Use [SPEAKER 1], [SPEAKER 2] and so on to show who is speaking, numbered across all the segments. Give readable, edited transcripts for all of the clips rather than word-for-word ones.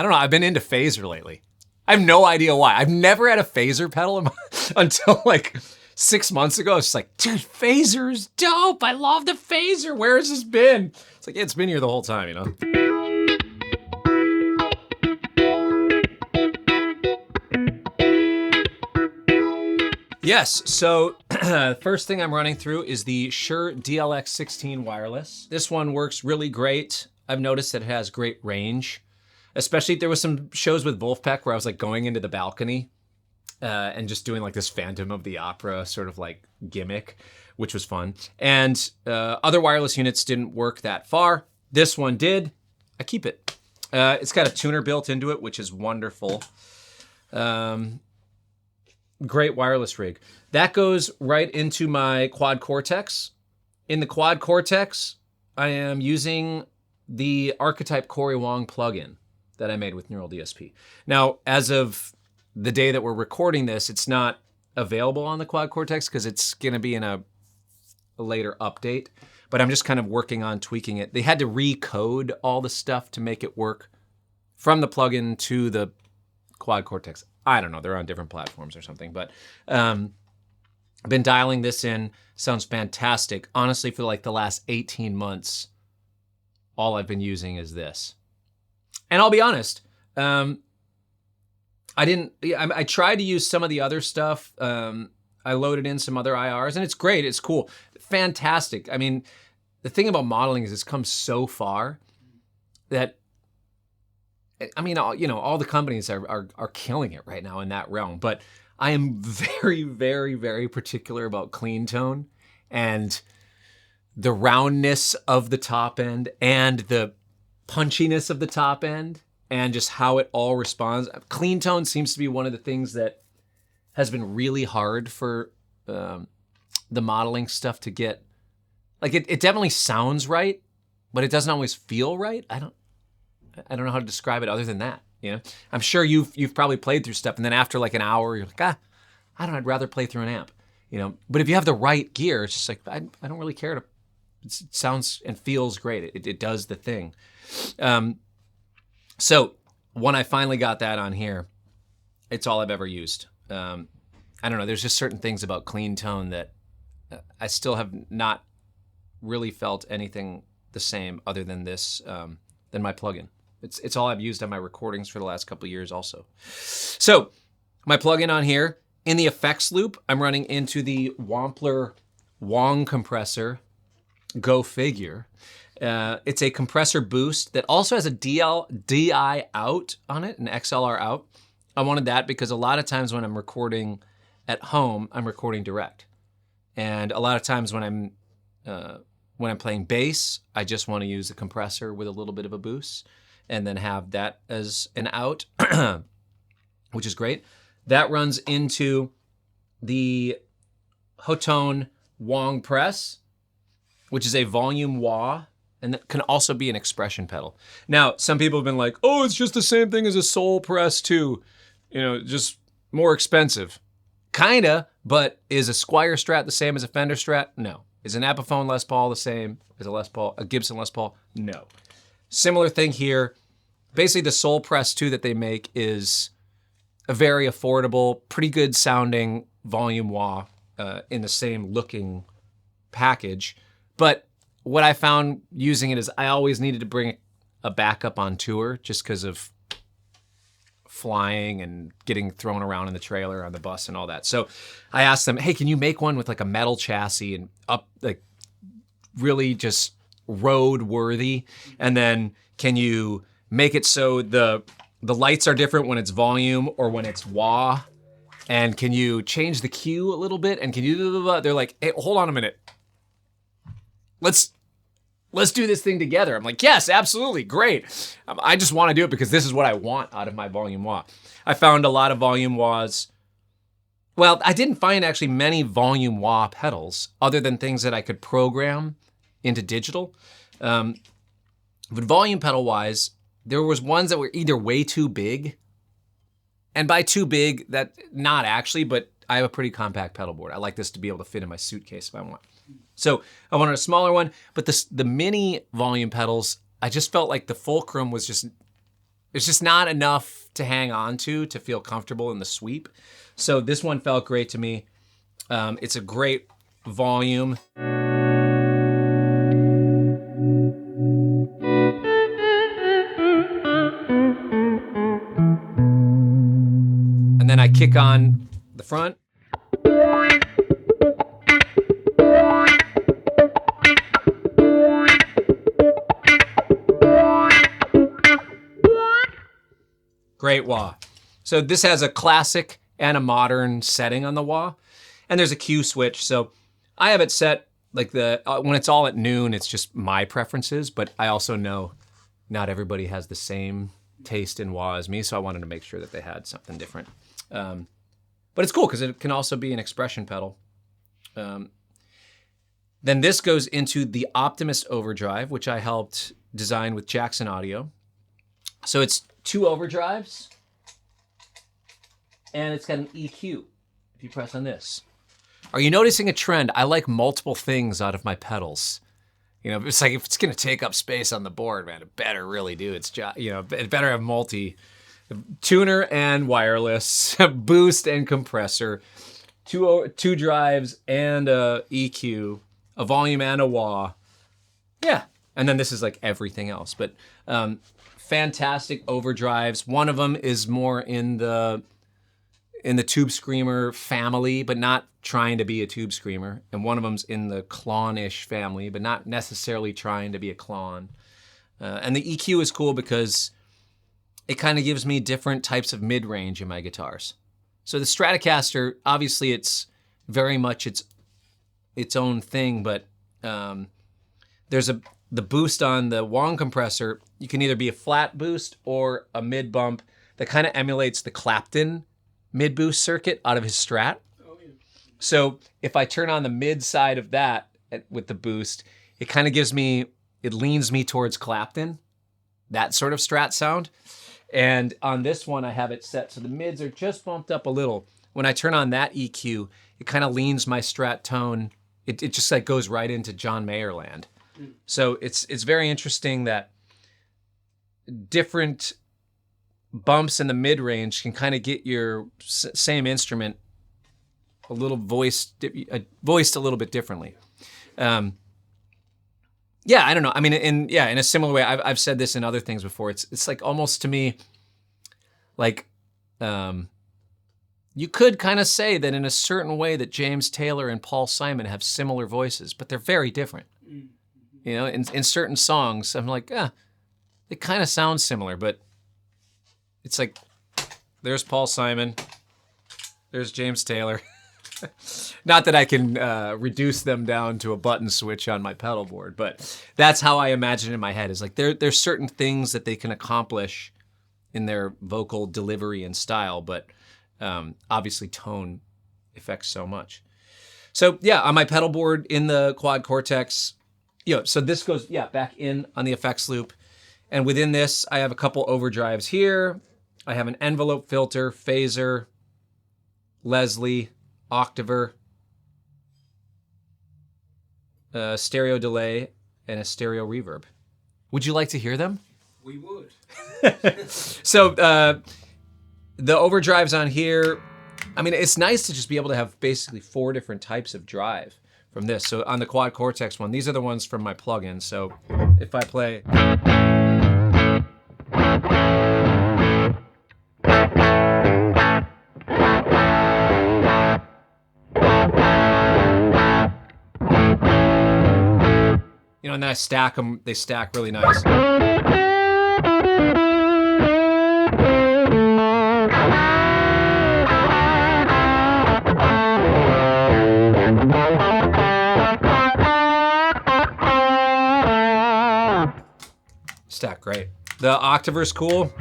[SPEAKER 1] I don't know, I've been into phaser lately. I have no idea why. I've never had a phaser pedal until like 6 months ago. It's just like, dude, phaser's dope. I love the phaser. Where has this been? It's like, yeah, it's been here the whole time, you know? Yes, so first thing I'm running through is the Shure DLX16 wireless. This one works really great. I've noticed that it has great range, especially there was some shows with Wulfpeck where I was like going into the balcony and just doing like this Phantom of the Opera sort of like gimmick, which was fun. And other wireless units didn't work that far. This one did. I keep it. It's got a tuner built into it, which is wonderful. Great wireless rig. That goes right into my quad Cortex. In the quad Cortex, I am using the Archetype Cory Wong plugin that I made with Neural DSP. Now, as of the day that we're recording this, it's not available on the quad Cortex because it's going to be in a later update, but I'm just kind of working on tweaking it. They had to recode all the stuff to make it work from the plugin to the quad Cortex. I don't know, they're on different platforms or something, but I've been dialing this in. Sounds fantastic. Honestly, for like the last 18 months, all I've been using is this. And I'll be honest, I tried to use some of the other stuff. I loaded in some other IRs and it's great, it's cool, fantastic. I mean, the thing about modeling is it's come so far that I mean, all the companies are killing it right now in that realm, but I am very, very, very particular about clean tone and the roundness of the top end and the punchiness of the top end and just how it all responds. Clean tone seems to be one of the things that has been really hard for the modeling stuff to get. Like it definitely sounds right, but it doesn't always feel right. I don't know how to describe it other than that, you know? I'm sure you've probably played through stuff and then after like an hour, you're like, I don't know, I'd rather play through an amp, you know? But if you have the right gear, it's just like, I don't really care to, it sounds and feels great. It does the thing. So when I finally got that on here, it's all I've ever used. I don't know, there's just certain things about clean tone that I still have not really felt anything the same other than this, than my plugin. It's all I've used on my recordings for the last couple of years also. So my plugin on here, in the effects loop, I'm running into the Wampler Wong compressor, go figure. It's a compressor boost that also has a DI out on it, an XLR out. I wanted that because a lot of times when I'm recording at home, I'm recording direct. And a lot of times when I'm playing bass, I just want to use the compressor with a little bit of a boost and then have that as an out, which is great. That runs into the Hotone Wong press, which is a volume wah, and that can also be an expression pedal. Now, some people have been like, oh, it's just the same thing as a soul press too. You know, just more expensive. Kinda, but is a Squier Strat the same as a Fender Strat? No. Is an Epiphone Les Paul the same as a Gibson Les Paul? No. Similar thing here. Basically the Soul Press 2 that they make is a very affordable, pretty good sounding volume wah in the same looking package. But what I found using it is I always needed to bring a backup on tour just because of flying and getting thrown around in the trailer on the bus and all that. So I asked them, hey, can you make one with like a metal chassis and up like really just road worthy? And then can you make it so the lights are different when it's volume or when it's wah? And can you change the Q a little bit? And can you, they're like, hey, hold on a minute. Let's do this thing together. I'm like, yes, absolutely, great. I just want to do it because this is what I want out of my volume wah. I found a lot of volume wahs. Well, I didn't find actually many volume wah pedals other than things that I could program into digital. But volume pedal wise, there was ones that were either way too big, and by too big, that not actually, but I have a pretty compact pedal board. I like this to be able to fit in my suitcase if I want. So I wanted a smaller one, but the mini volume pedals, I just felt like the fulcrum was just It's just not enough to hang on to feel comfortable in the sweep. So this one felt great to me. It's a great volume. And then I kick on the front. Great wah. So this has a classic and a modern setting on the wah, and there's a Q switch. So I have it set like when it's all at noon, it's just my preferences, but I also know not everybody has the same taste in wah as me, so I wanted to make sure that they had something different. But it's cool because it can also be an expression pedal. Then this goes into the Optimist Overdrive, which I helped design with Jackson Audio. So it's 2 overdrives, and it's got an EQ if you press on this. Are you noticing a trend? I like multiple things out of my pedals. You know, it's like if it's gonna take up space on the board, man, it better really do its job. You know, it better have tuner and wireless, boost and compressor, two drives and a EQ, a volume and a wah. Yeah, and then this is like everything else, but fantastic overdrives. One of them is more in the Tube Screamer family, but not trying to be a Tube Screamer. And one of them's in the Klon-ish family, but not necessarily trying to be a Klon. And the EQ is cool because it kind of gives me different types of mid-range in my guitars. So the Stratocaster, obviously it's very much its own thing, but there's the boost on the Wong compressor. You can either be a flat boost or a mid bump that kind of emulates the Clapton mid boost circuit out of his Strat. Oh, yeah. So if I turn on the mid side of that with the boost, it kind of it leans me towards Clapton, that sort of Strat sound. And on this one, I have it set so the mids are just bumped up a little. When I turn on that EQ, it kind of leans my Strat tone. It just like goes right into John Mayer land. So it's very interesting that different bumps in the mid-range can kind of get your same instrument a little voiced a little bit differently. Yeah, I don't know. I mean, in a similar way, I've said this in other things before. It's like almost to me, like you could kind of say that in a certain way that James Taylor and Paul Simon have similar voices, but they're very different. You know, in certain songs, I'm like, it kind of sounds similar, but it's like, there's Paul Simon, there's James Taylor. Not that I can reduce them down to a button switch on my pedal board, but that's how I imagine it in my head. Is like there's certain things that they can accomplish in their vocal delivery and style, but obviously tone affects so much. So yeah, on my pedal board in the Quad Cortex, so this goes back in on the effects loop, and within this I have a couple overdrives here. I have an envelope filter, phaser, Leslie, octaver, stereo delay, and a stereo reverb. Would you like to hear them?
[SPEAKER 2] We would.
[SPEAKER 1] So the overdrives on here, I mean, it's nice to just be able to have basically 4 different types of drive from this. So on the Quad Cortex one, these are the ones from my plugin. So if I play... and then I stack them, they stack really nice. Stack great. The octaver's cool.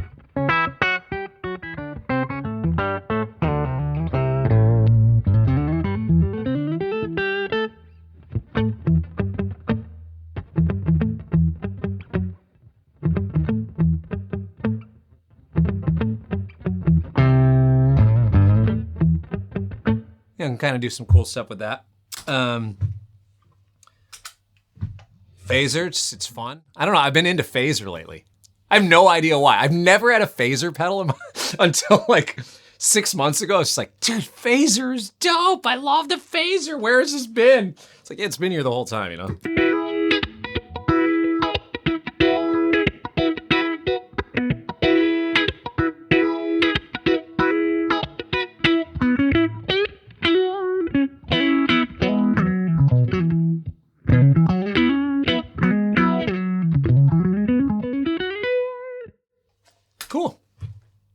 [SPEAKER 1] You can kind of do some cool stuff with that. Phaser, it's fun. I don't know, I've been into phaser lately. I have no idea why. I've never had a phaser pedal until like 6 months ago. It's just like, dude, phaser is dope. I love the phaser. Where has this been? It's like, it's been here the whole time, you know? Cool.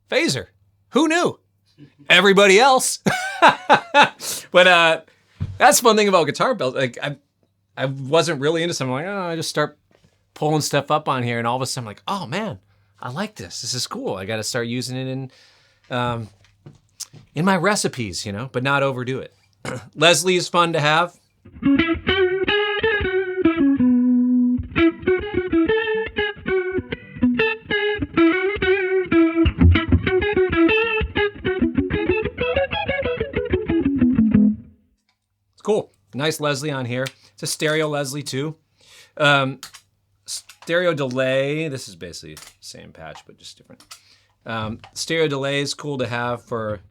[SPEAKER 1] Phaser. Who knew? Everybody else. But that's one thing about guitar belts. Like I wasn't really into something. Like, oh, I just start pulling stuff up on here, and all of a sudden I'm like, oh man, I like this. This is cool. I got to start using it in my recipes, you know, but not overdo it. Leslie is fun to have. Cool. Nice Leslie on here. It's a stereo Leslie too. Stereo delay. This is basically the same patch, but just different. Stereo delay is cool to have for...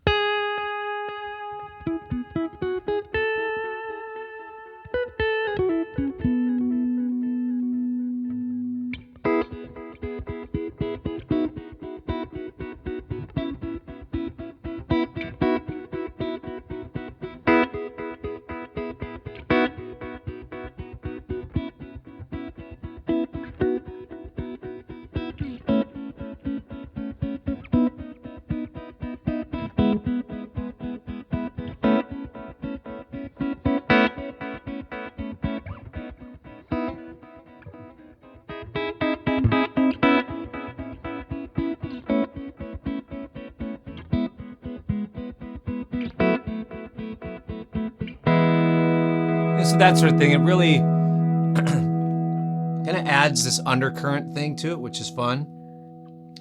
[SPEAKER 1] So that sort of thing, it really kind of adds this undercurrent thing to it, which is fun.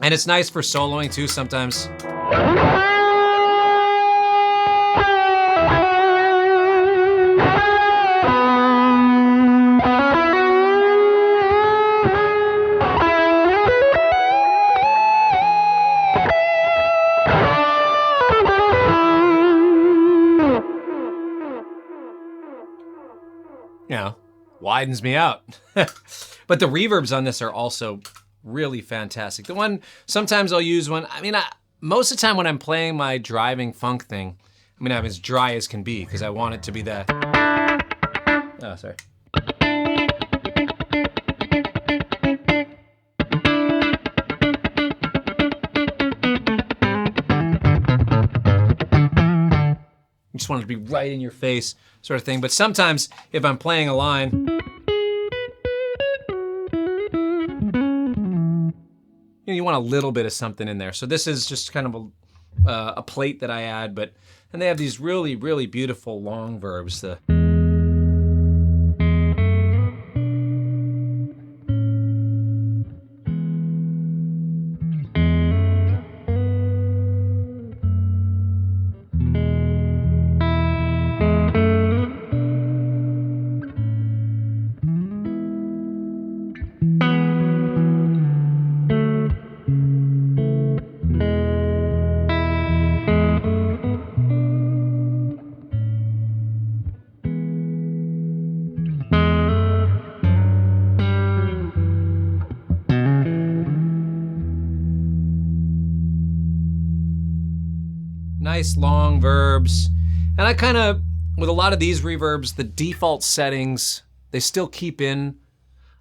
[SPEAKER 1] And it's nice for soloing too sometimes. You know, widens me out. But the reverbs on this are also really fantastic. The one, sometimes I'll use one, I mean, most of the time when I'm playing my driving funk thing, I mean, I'm as dry as can be because I want it to be that. Oh, sorry. You just want it to be right in your face sort of thing. But sometimes if I'm playing a line, you want a little bit of something in there. So this is just kind of a plate that I add, and they have these really, really beautiful long verbs. Nice long verbs. And I kind of, with a lot of these reverbs, the default settings, they still keep in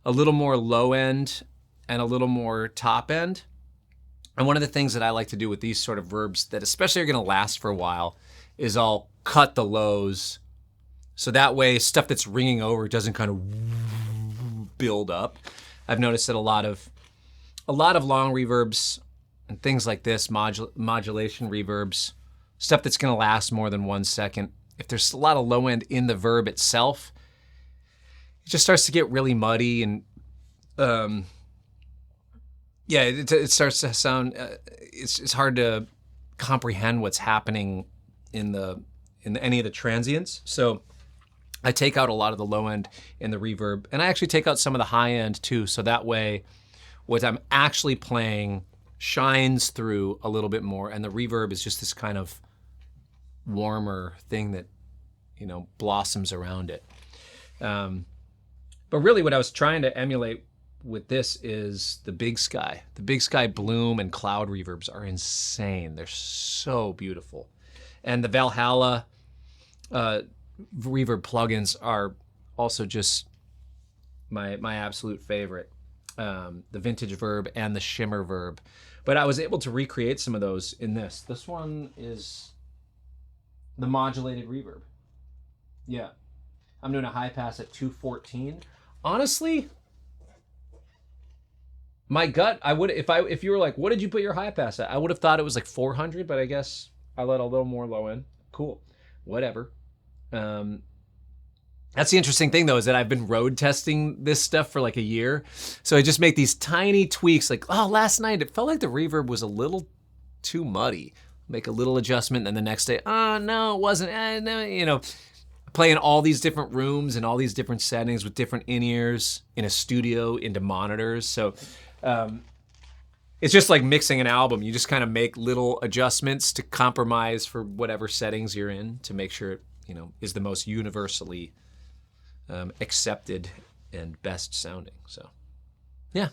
[SPEAKER 1] a little more low end and a little more top end. And one of the things that I like to do with these sort of verbs that especially are gonna last for a while is I'll cut the lows. So that way stuff that's ringing over doesn't kind of build up. I've noticed that a lot of long reverbs and things like this, modulation reverbs, stuff that's gonna last more than 1 second, if there's a lot of low end in the verb itself, it just starts to get really muddy and yeah, it starts to sound, it's hard to comprehend what's happening in any of the transients. So I take out a lot of the low end in the reverb, and I actually take out some of the high end too, so that way what I'm actually playing shines through a little bit more, and the reverb is just this kind of warmer thing that, you know, blossoms around it. But really what I was trying to emulate with this is the Big Sky. The Big Sky bloom and cloud reverbs are insane. They're so beautiful. And the Valhalla reverb plugins are also just my absolute favorite. The Vintage Verb and the Shimmer Verb. But I was able to recreate some of those in this. This one is the modulated reverb. Yeah. I'm doing a high pass at 214. Honestly, my gut, I would, if you were like, what did you put your high pass at? I would have thought it was like 400, but I guess I let a little more low in. Cool. Whatever. That's the interesting thing though, is that I've been road testing this stuff for like a year. So I just make these tiny tweaks, like, oh, last night it felt like the reverb was a little too muddy. Make a little adjustment, and the next day, oh no, it wasn't. No, you know, playing all these different rooms and all these different settings with different in-ears in a studio into monitors. So it's just like mixing an album. You just kind of make little adjustments to compromise for whatever settings you're in to make sure it, you know, is the most universally accepted and best sounding. So, yeah.